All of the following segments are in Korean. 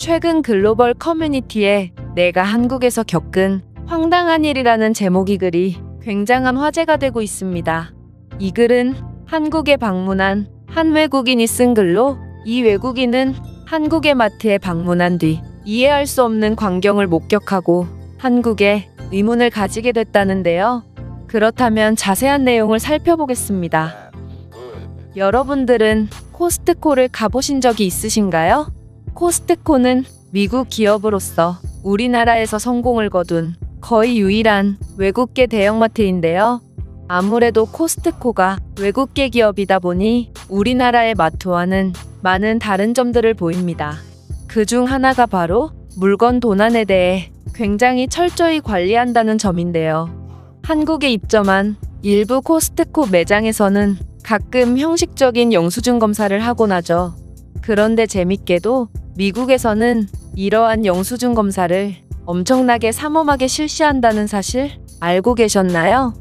최근 글로벌 커뮤니티에 내가 한국에서 겪은 황당한 일이라는 제목의 글이 굉장한 화제가 되고 있습니다. 이 글은 한국에 방문한 한 외국인이 쓴 글로, 이 외국인은 한국의 마트에 방문한 뒤 이해할 수 없는 광경을 목격하고 한국에 의문을 가지게 됐다는데요. 그렇다면 자세한 내용을 살펴보겠습니다. 여러분들은 코스트코를 가보신 적이 있으신가요? 코스트코는 미국 기업으로서 우리나라에서 성공을 거둔 거의 유일한 외국계 대형마트인데요. 아무래도 코스트코가 외국계 기업이다 보니 우리나라의 마트와는 많은 다른 점들을 보입니다. 그중 하나가 바로 물건 도난에 대해 굉장히 철저히 관리한다는 점인데요. 한국에 입점한 일부 코스트코 매장에서는 가끔 형식적인 영수증 검사를 하곤 하죠. 그런데 재밌게도 미국에서는 이러한 영수증 검사를 엄청나게 삼엄하게 실시한다는 사실 알고 계셨나요?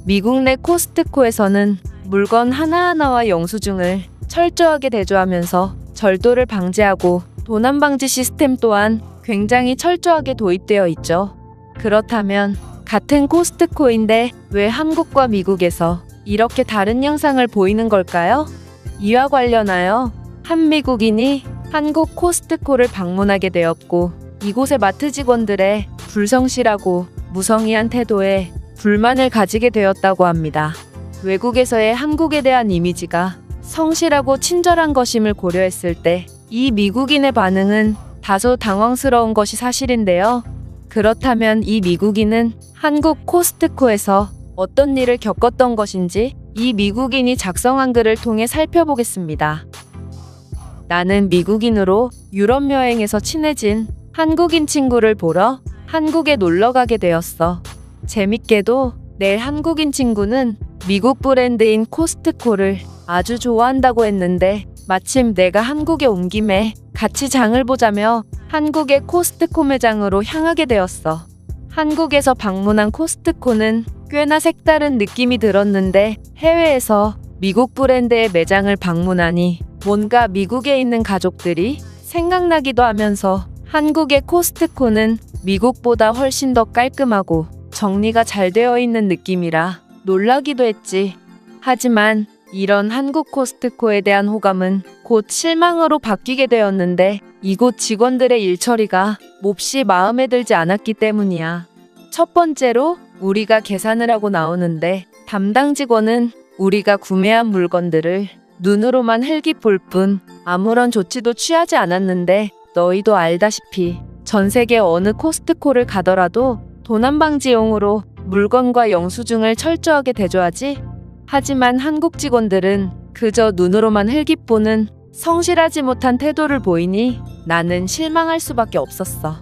미국 내 코스트코에서는 물건 하나하나와 영수증을 철저하게 대조하면서 절도를 방지하고 도난 방지 시스템 또한 굉장히 철저하게 도입되어 있죠. 그렇다면 같은 코스트코인데 왜 한국과 미국에서 이렇게 다른 양상을 보이는 걸까요? 이와 관련하여 한 미국인이 한국 코스트코를 방문하게 되었고, 이곳의 마트 직원들의 불성실하고 무성의한 태도에 불만을 가지게 되었다고 합니다. 외국에서의 한국에 대한 이미지가 성실하고 친절한 것임을 고려했을 때 이 미국인의 반응은 다소 당황스러운 것이 사실인데요. 그렇다면 이 미국인은 한국 코스트코에서 어떤 일을 겪었던 것인지 이 미국인이 작성한 글을 통해 살펴보겠습니다. 나는 미국인으로 유럽 여행에서 친해진 한국인 친구를 보러 한국에 놀러 가게 되었어. 재밌게도 내 한국인 친구는 미국 브랜드인 코스트코를 아주 좋아한다고 했는데, 마침 내가 한국에 온 김에 같이 장을 보자며 한국의 코스트코 매장으로 향하게 되었어. 한국에서 방문한 코스트코는 꽤나 색다른 느낌이 들었는데, 해외에서 미국 브랜드의 매장을 방문하니 뭔가 미국에 있는 가족들이 생각나기도 하면서 한국의 코스트코는 미국보다 훨씬 더 깔끔하고 정리가 잘 되어 있는 느낌이라 놀라기도 했지. 하지만 이런 한국 코스트코에 대한 호감은 곧 실망으로 바뀌게 되었는데, 이곳 직원들의 일처리가 몹시 마음에 들지 않았기 때문이야. 첫 번째로 우리가 계산을 하고 나오는데, 담당 직원은 우리가 구매한 물건들을 눈으로만 흘깃 볼 뿐 아무런 조치도 취하지 않았는데, 너희도 알다시피 전 세계 어느 코스트코를 가더라도 도난 방지용으로 물건과 영수증을 철저하게 대조하지. 하지만 한국 직원들은 그저 눈으로만 흘깃 보는 성실하지 못한 태도를 보이니 나는 실망할 수밖에 없었어.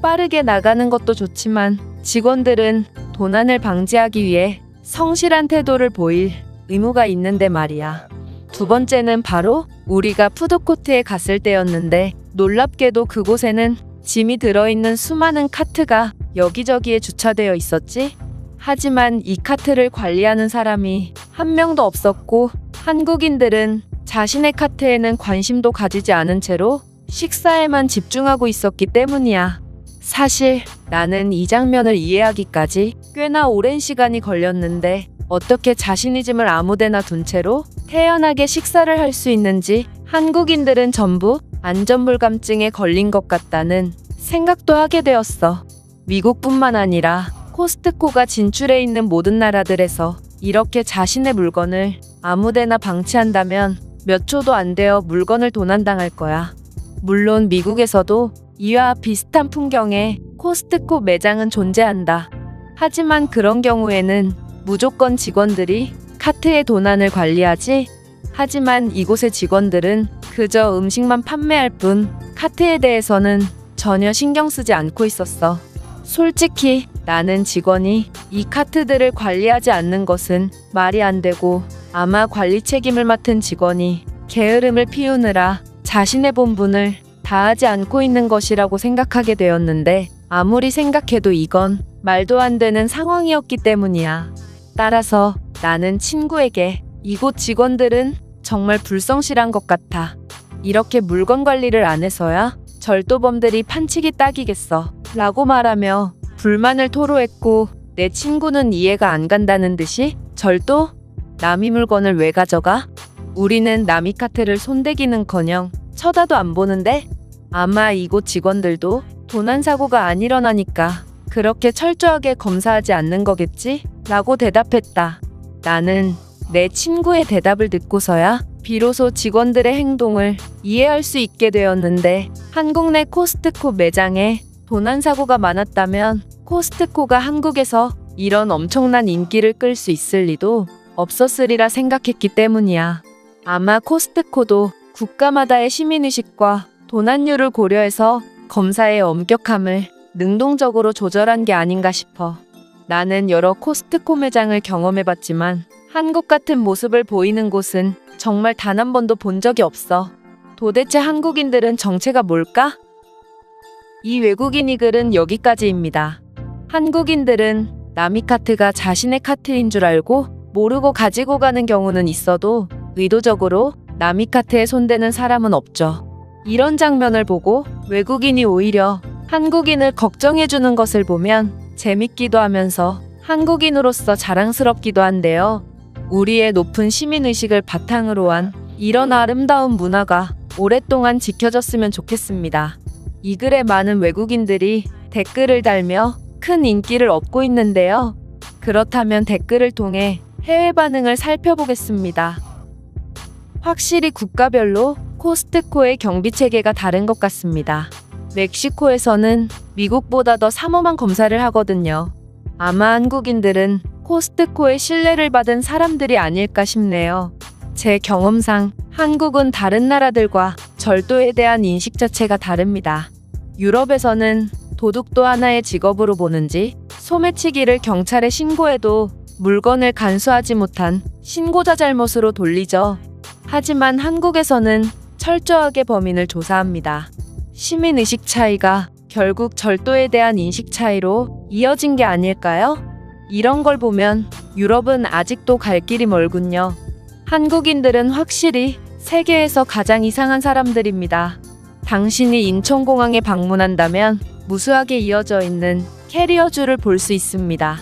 빠르게 나가는 것도 좋지만 직원들은 도난을 방지하기 위해 성실한 태도를 보일 의무가 있는데 말이야. 두 번째는 바로 우리가 푸드코트에 갔을 때였는데, 놀랍게도 그곳에는 짐이 들어있는 수많은 카트가 여기저기에 주차되어 있었지. 하지만 이 카트를 관리하는 사람이 한 명도 없었고, 한국인들은 자신의 카트에는 관심도 가지지 않은 채로 식사에만 집중하고 있었기 때문이야. 사실 나는 이 장면을 이해하기까지 꽤나 오랜 시간이 걸렸는데, 어떻게 자신의 짐을 아무데나 둔 채로 태연하게 식사를 할 수 있는지 한국인들은 전부 안전불감증에 걸린 것 같다는 생각도 하게 되었어. 미국뿐만 아니라 코스트코가 진출해 있는 모든 나라들에서 이렇게 자신의 물건을 아무데나 방치한다면 몇 초도 안 되어 물건을 도난당할 거야. 물론 미국에서도 이와 비슷한 풍경의 코스트코 매장은 존재한다. 하지만 그런 경우에는 무조건 직원들이 카트의 도난을 관리하지. 하지만 이곳의 직원들은 그저 음식만 판매할 뿐 카트에 대해서는 전혀 신경 쓰지 않고 있었어. 솔직히 나는 직원이 이 카트들을 관리하지 않는 것은 말이 안 되고, 아마 관리 책임을 맡은 직원이 게으름을 피우느라 자신의 본분을 다하지 않고 있는 것이라고 생각하게 되었는데, 아무리 생각해도 이건 말도 안 되는 상황이었기 때문이야. 따라서 나는 친구에게 이곳 직원들은 정말 불성실한 것 같아. 이렇게 물건 관리를 안 해서야 절도범들이 판치기 딱이겠어 라고 말하며 불만을 토로했고, 내 친구는 이해가 안 간다는 듯이 절도? 남의 물건을 왜 가져가? 우리는 남의 카트를 손대기는커녕 쳐다도 안 보는데? 아마 이곳 직원들도 도난사고가 안 일어나니까 그렇게 철저하게 검사하지 않는 거겠지? 라고 대답했다. 나는 내 친구의 대답을 듣고서야 비로소 직원들의 행동을 이해할 수 있게 되었는데, 한국 내 코스트코 매장에 도난사고가 많았다면 코스트코가 한국에서 이런 엄청난 인기를 끌 수 있을 리도 없었으리라 생각했기 때문이야. 아마 코스트코도 국가마다의 시민의식과 도난율을 고려해서 검사의 엄격함을 능동적으로 조절한 게 아닌가 싶어. 나는 여러 코스트코 매장을 경험해봤지만 한국 같은 모습을 보이는 곳은 정말 단 한 번도 본 적이 없어. 도대체 한국인들은 정체가 뭘까? 이 외국인이 글은 여기까지입니다. 한국인들은 남의 카트가 자신의 카트인 줄 알고 모르고 가지고 가는 경우는 있어도 의도적으로 남의 카트에 손대는 사람은 없죠. 이런 장면을 보고 외국인이 오히려 한국인을 걱정해주는 것을 보면 재밌기도 하면서 한국인으로서 자랑스럽기도 한데요. 우리의 높은 시민의식을 바탕으로 한 이런 아름다운 문화가 오랫동안 지켜졌으면 좋겠습니다. 이 글에 많은 외국인들이 댓글을 달며 큰 인기를 얻고 있는데요. 그렇다면 댓글을 통해 해외 반응을 살펴보겠습니다. 확실히 국가별로 코스트코의 경비 체계가 다른 것 같습니다. 멕시코에서는 미국보다 더 삼엄한 검사를 하거든요. 아마 한국인들은 코스트코의 신뢰를 받은 사람들이 아닐까 싶네요. 제 경험상 한국은 다른 나라들과 절도에 대한 인식 자체가 다릅니다. 유럽에서는 도둑도 하나의 직업으로 보는지 소매치기를 경찰에 신고해도 물건을 간수하지 못한 신고자 잘못으로 돌리죠. 하지만 한국에서는 철저하게 범인을 조사합니다. 시민의식 차이가 결국 절도에 대한 인식 차이로 이어진 게 아닐까요? 이런 걸 보면 유럽은 아직도 갈 길이 멀군요. 한국인들은 확실히 세계에서 가장 이상한 사람들입니다. 당신이 인천공항에 방문한다면 무수하게 이어져 있는 캐리어 줄을 볼 수 있습니다.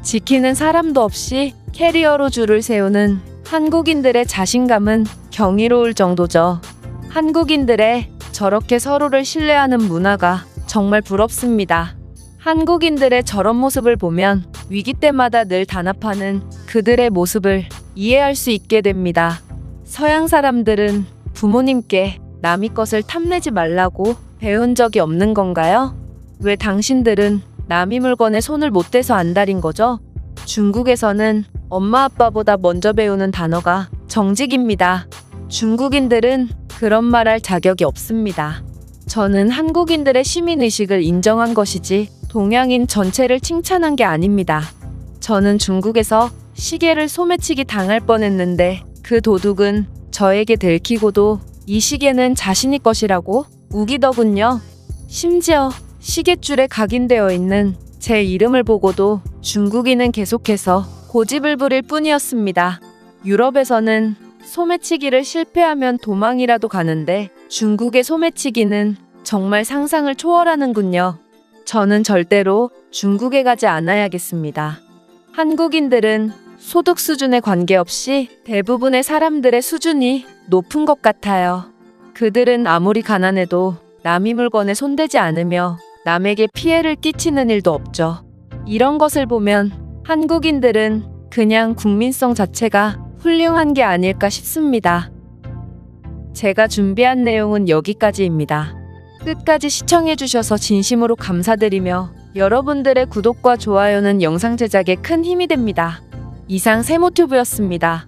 지키는 사람도 없이 캐리어로 줄을 세우는 한국인들의 자신감은 경이로울 정도죠. 한국인들의 저렇게 서로를 신뢰하는 문화가 정말 부럽습니다. 한국인들의 저런 모습을 보면 위기 때마다 늘 단합하는 그들의 모습을 이해할 수 있게 됩니다. 서양 사람들은 부모님께 남의 것을 탐내지 말라고 배운 적이 없는 건가요? 왜 당신들은 남의 물건에 손을 못 대서 안달인 거죠? 중국에서는 엄마 아빠보다 먼저 배우는 단어가 정직입니다. 중국인들은 그런 말할 자격이 없습니다. 저는 한국인들의 시민의식을 인정한 것이지 동양인 전체를 칭찬한 게 아닙니다. 저는 중국에서 시계를 소매치기 당할 뻔했는데 그 도둑은 저에게 들키고도 이 시계는 자신이 것이라고 우기더군요. 심지어 시계줄에 각인되어 있는 제 이름을 보고도 중국인은 계속해서 고집을 부릴 뿐이었습니다. 유럽에서는 소매치기를 실패하면 도망이라도 가는데 중국의 소매치기는 정말 상상을 초월하는군요. 저는 절대로 중국에 가지 않아야겠습니다. 한국인들은 소득 수준에 관계없이 대부분의 사람들의 수준이 높은 것 같아요. 그들은 아무리 가난해도 남의 물건에 손대지 않으며 남에게 피해를 끼치는 일도 없죠. 이런 것을 보면 한국인들은 그냥 국민성 자체가 훌륭한 게 아닐까 싶습니다. 제가 준비한 내용은 여기까지입니다. 끝까지 시청해주셔서 진심으로 감사드리며 여러분들의 구독과 좋아요는 영상 제작에 큰 힘이 됩니다. 이상 세모튜브였습니다.